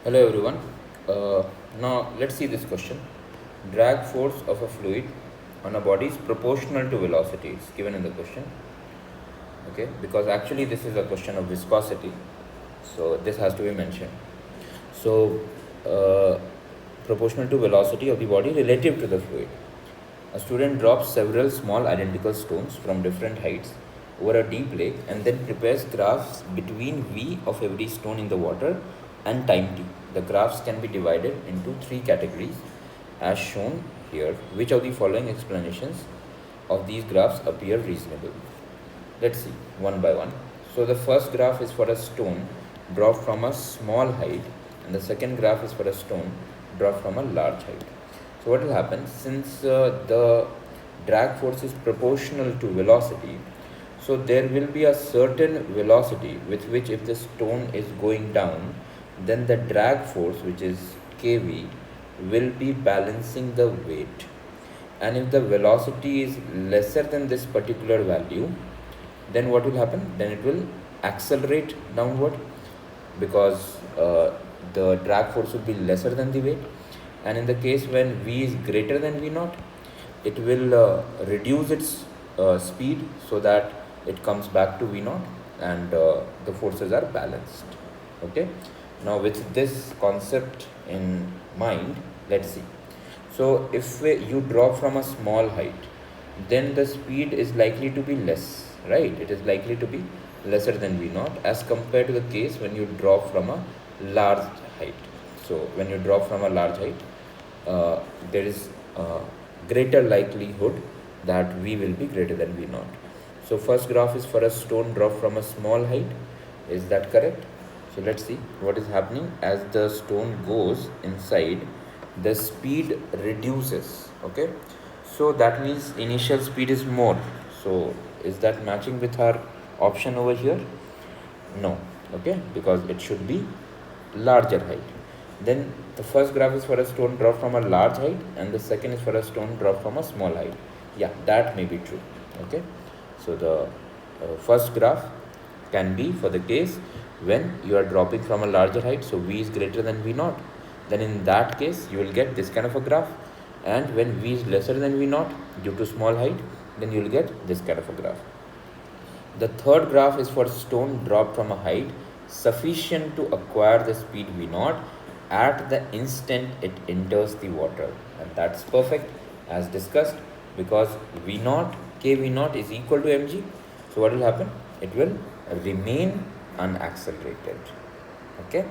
Hello everyone. Now let's see this question. Drag force of a fluid on a body is proportional to velocity. It's given in the question. Okay, because actually this is a question of viscosity, so this has to be mentioned. So, uh, proportional to velocity of the body relative to the fluid. A student drops several small identical stones from different heights over a deep lake and then prepares graphs between v of every stone in the water and time t. The graphs can be divided into three categories as shown here. Which of the following explanations of these graphs appear reasonable? Let's see one by one. So the first graph is for a stone dropped from a small height, and the second graph is for a stone dropped from a large height. So what will happen, since the drag force is proportional to velocity, so there will be a certain velocity with which if the stone is going down, then the drag force, which is kv, will be balancing the weight. And if the velocity is lesser than this particular value, then what will happen? Then it will accelerate downward, because the drag force will be lesser than the weight. And in the case when v is greater than v naught, it will reduce its speed so that it comes back to v naught, and the forces are balanced. Okay, now with this concept in mind, let's see. So if you drop from a small height, then the speed is likely to be less, right? It is likely to be lesser than v naught as compared to the case when you drop from a large height. So when you drop from a large height, there is greater likelihood that v will be greater than v naught. So first graph is for a stone dropped from a small height. Is that correct? So let's see what is happening. As the stone goes inside, the speed reduces. Okay, so that means initial speed is more. So is that matching with our option over here? No. Okay, because it should be larger height. Then the first graph is for a stone dropped from a large height, and the second is for a stone dropped from a small height. Yeah, that may be true. Okay, so the first graph can be for the case when you are dropping from a larger height, so v is greater than v naught. Then in that case you will get this kind of a graph, and when v is lesser than v naught due to small height, then you will get this kind of a graph. The third graph is for stone dropped from a height sufficient to acquire the speed v naught at the instant it enters the water, and that's perfect as discussed, because v naught k v naught is equal to mg. So what will happen? It will remain unaccelerated. Okay.